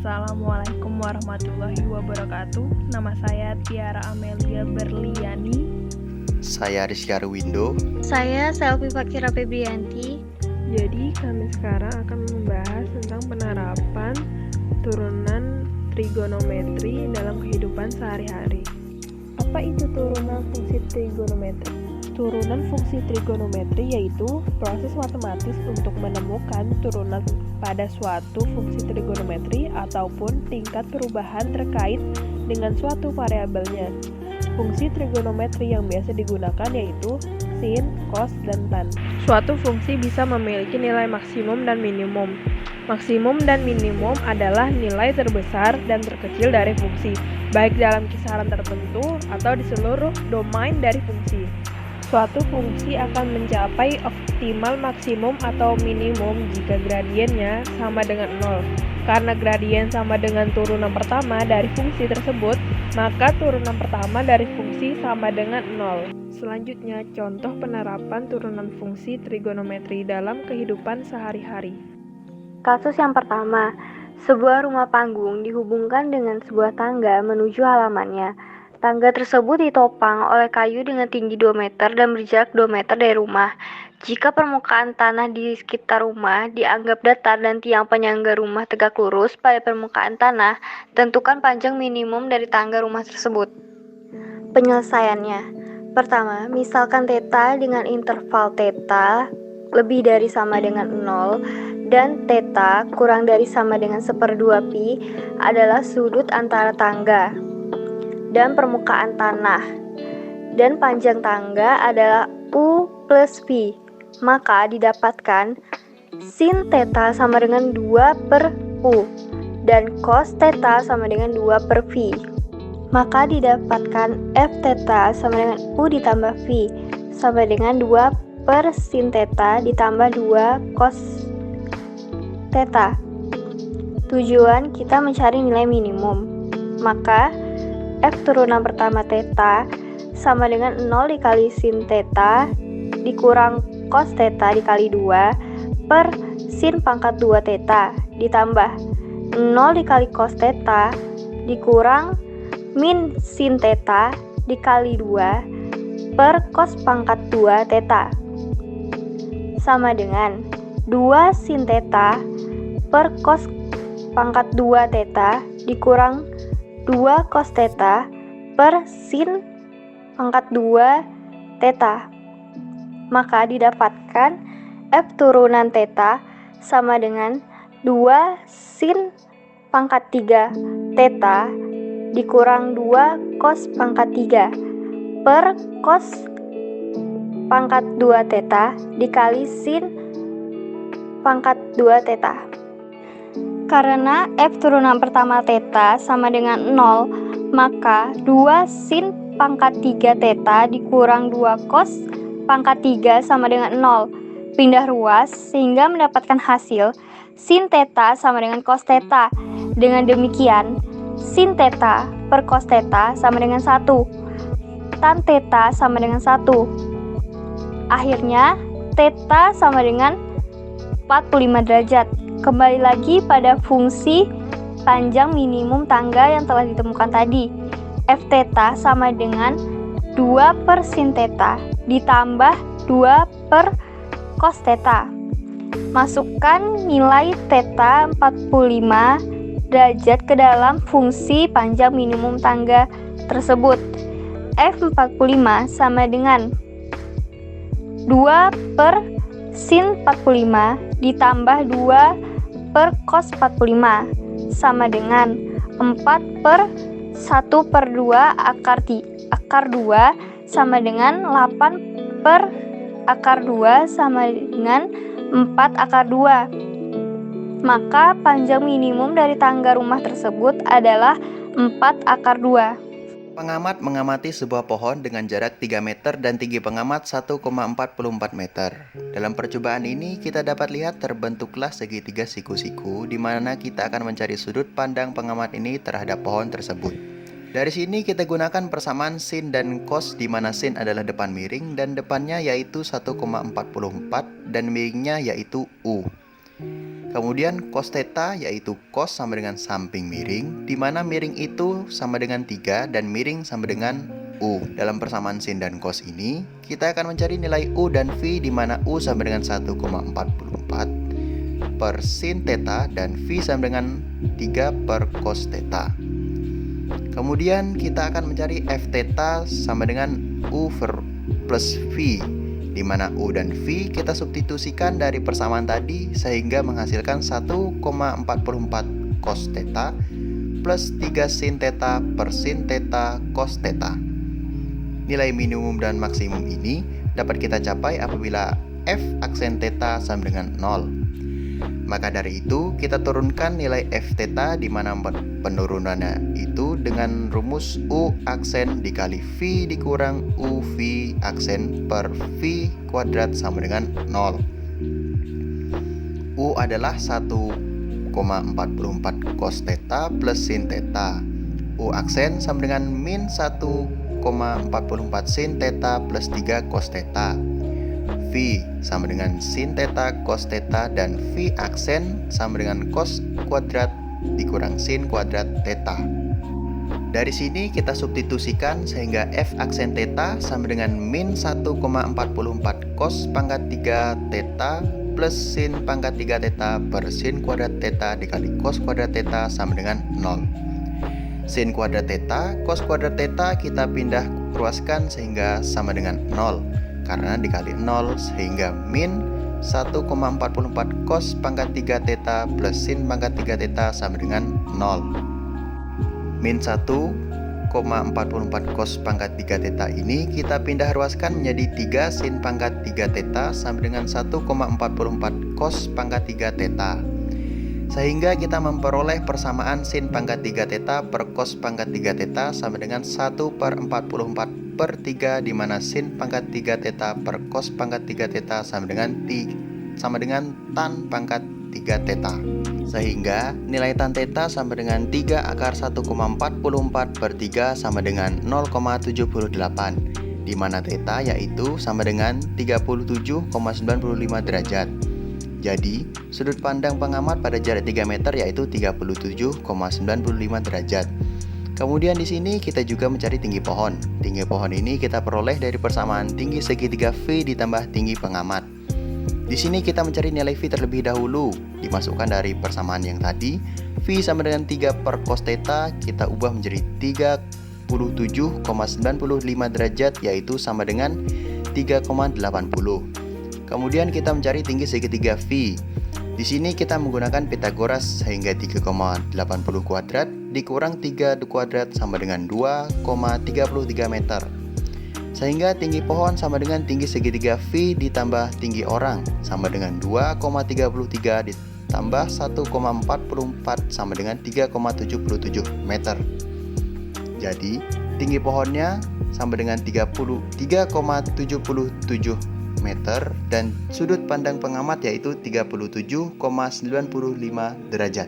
Assalamualaikum warahmatullahi wabarakatuh. Nama saya Tiara Amelia Berliani. Saya Rizky Arwindo. Saya Selvi Fakira Febrianti. Jadi kami sekarang akan membahas tentang penerapan turunan trigonometri dalam kehidupan sehari-hari. Apa itu turunan fungsi trigonometri? Turunan fungsi trigonometri yaitu proses matematis untuk menemukan turunan pada suatu fungsi trigonometri ataupun tingkat perubahan terkait dengan suatu variabelnya. Fungsi trigonometri yang biasa digunakan yaitu sin, cos, dan tan. Suatu fungsi bisa memiliki nilai maksimum dan minimum. Maksimum dan minimum adalah nilai terbesar dan terkecil dari fungsi, baik dalam kisaran tertentu atau di seluruh domain dari fungsi. Suatu fungsi akan mencapai optimal maksimum atau minimum jika gradiennya sama dengan 0. Karena gradien sama dengan turunan pertama dari fungsi tersebut, maka turunan pertama dari fungsi sama dengan 0. Selanjutnya, contoh penerapan turunan fungsi trigonometri dalam kehidupan sehari-hari. Kasus yang pertama, sebuah rumah panggung dihubungkan dengan sebuah tangga menuju halamannya. Tangga tersebut ditopang oleh kayu dengan tinggi 2 meter dan berjarak 2 meter dari rumah. Jika permukaan tanah di sekitar rumah dianggap datar dan tiang penyangga rumah tegak lurus pada permukaan tanah, tentukan panjang minimum dari tangga rumah tersebut. Penyelesaiannya. Pertama, misalkan theta dengan interval theta lebih dari sama dengan 0 dan theta kurang dari sama dengan 1/2 pi adalah sudut antara tangga dan permukaan tanah, dan panjang tangga adalah U plus P, maka didapatkan sin theta sama dengan 2 per U, dan cos theta sama dengan 2 per V. Maka didapatkan F theta sama dengan U ditambah V, sama dengan 2 per sin theta ditambah 2 cos theta. Tujuan kita mencari nilai minimum, maka F turunan pertama theta sama dengan 0 dikali sin theta dikurang cos theta dikali 2 per sin pangkat 2 theta ditambah 0 dikali cos theta dikurang min sin theta dikali 2 per cos pangkat 2 theta sama dengan 2 sin theta per cos pangkat 2 theta dikurang 2 cos theta per sin pangkat 2 theta. Maka didapatkan F turunan theta sama dengan 2 sin pangkat 3 theta dikurang 2 cos pangkat 3 per cos pangkat 2 theta dikali sin pangkat 2 theta. Karena F turunan pertama theta sama dengan 0, maka 2 sin pangkat 3 theta dikurang 2 cos pangkat 3 sama dengan 0. Pindah ruas sehingga mendapatkan hasil sin theta sama dengan cos theta. Dengan demikian, sin theta per cos theta sama dengan 1. Tan theta sama dengan 1. Akhirnya, theta sama dengan 45 derajat. Kembali lagi pada fungsi panjang minimum tangga yang telah ditemukan tadi. F theta sama dengan 2 per sin theta ditambah 2 per cos theta. Masukkan nilai theta 45 derajat ke dalam fungsi panjang minimum tangga tersebut. F 45 sama dengan 2 per sin 45 ditambah 2 per cos 45 sama dengan 4 per 1 per 2 akar 2 sama dengan 8 per akar 2 sama dengan 4 akar 2. Maka panjang minimum dari tangga rumah tersebut adalah 4 akar 2. Pengamat mengamati sebuah pohon dengan jarak 3 meter dan tinggi pengamat 1,44 meter. Dalam percobaan ini kita dapat lihat terbentuklah segitiga siku-siku di mana kita akan mencari sudut pandang pengamat ini terhadap pohon tersebut. Dari sini kita gunakan persamaan sin dan cos di mana sin adalah depan miring dan depannya yaitu 1,44 dan miringnya yaitu U. Kemudian cos theta yaitu cos sama dengan samping miring, di mana miring itu sama dengan 3 dan miring sama dengan U. Dalam persamaan sin dan cos ini, kita akan mencari nilai U dan V, di mana U sama dengan 1,44 per sin theta dan V sama dengan 3 per cos theta. Kemudian kita akan mencari F theta sama dengan U plus V, di mana U dan V kita substitusikan dari persamaan tadi sehingga menghasilkan 1,44 cos theta plus 3 sin theta per sin theta cos theta. Nilai minimum dan maksimum ini dapat kita capai apabila F aksen theta sama dengan 0. Maka dari itu kita turunkan nilai F theta, di mana penurunannya itu dengan rumus U aksen dikali V dikurang UV aksen per V kuadrat sama dengan 0. U adalah 1,44 cos theta plus sin theta. U aksen sama dengan min 1,44 sin theta plus 3 cos theta. V sama dengan sin theta cos theta, dan V aksen sama dengan cos kuadrat dikurang sin kuadrat theta. Dari sini kita substitusikan sehingga F aksen theta sama dengan min 1,44 cos pangkat 3 theta plus sin pangkat 3 theta per sin kuadrat theta dikali cos kuadrat theta sama dengan 0. Sin kuadrat theta, cos kuadrat theta kita pindah ruaskan sehingga sama dengan 0. Karena dikali 0 sehingga min 1,44 cos pangkat 3 theta plus sin pangkat 3 theta sama dengan 0. Min 1,44 cos pangkat 3 theta ini kita pindah ruaskan menjadi 3 sin pangkat 3 theta sama dengan 1,44 cos pangkat 3 theta. Sehingga kita memperoleh persamaan sin pangkat 3 theta per cos pangkat 3 theta sama dengan 1/44 per 3, di mana sin pangkat 3 theta per cos pangkat 3 theta sama dengan tan pangkat 3 theta. Sehingga nilai tan theta sama dengan 3 akar 1,44 per 3 sama dengan 0,78, di mana theta yaitu sama dengan 37,95 derajat. Jadi, sudut pandang pengamat pada jarak 3 meter yaitu 37,95 derajat. Kemudian di sini kita juga mencari tinggi pohon. Tinggi pohon ini kita peroleh dari persamaan tinggi segitiga V ditambah tinggi pengamat. Di sini kita mencari nilai V terlebih dahulu. Dimasukkan dari persamaan yang tadi, V sama dengan 3 per cos theta, kita ubah menjadi 37,95 derajat, yaitu sama dengan 3,80. Kemudian kita mencari tinggi segitiga V. Di sini kita menggunakan Pythagoras sehingga 3,80 kuadrat dikurang 3 kuadrat sama dengan 2,33 meter. Sehingga tinggi pohon sama dengan tinggi segitiga V ditambah tinggi orang sama dengan 2,33 ditambah 1,44 sama dengan 3,77 meter. Jadi tinggi pohonnya sama dengan 3,77 meter dan sudut pandang pengamat yaitu 37,95 derajat.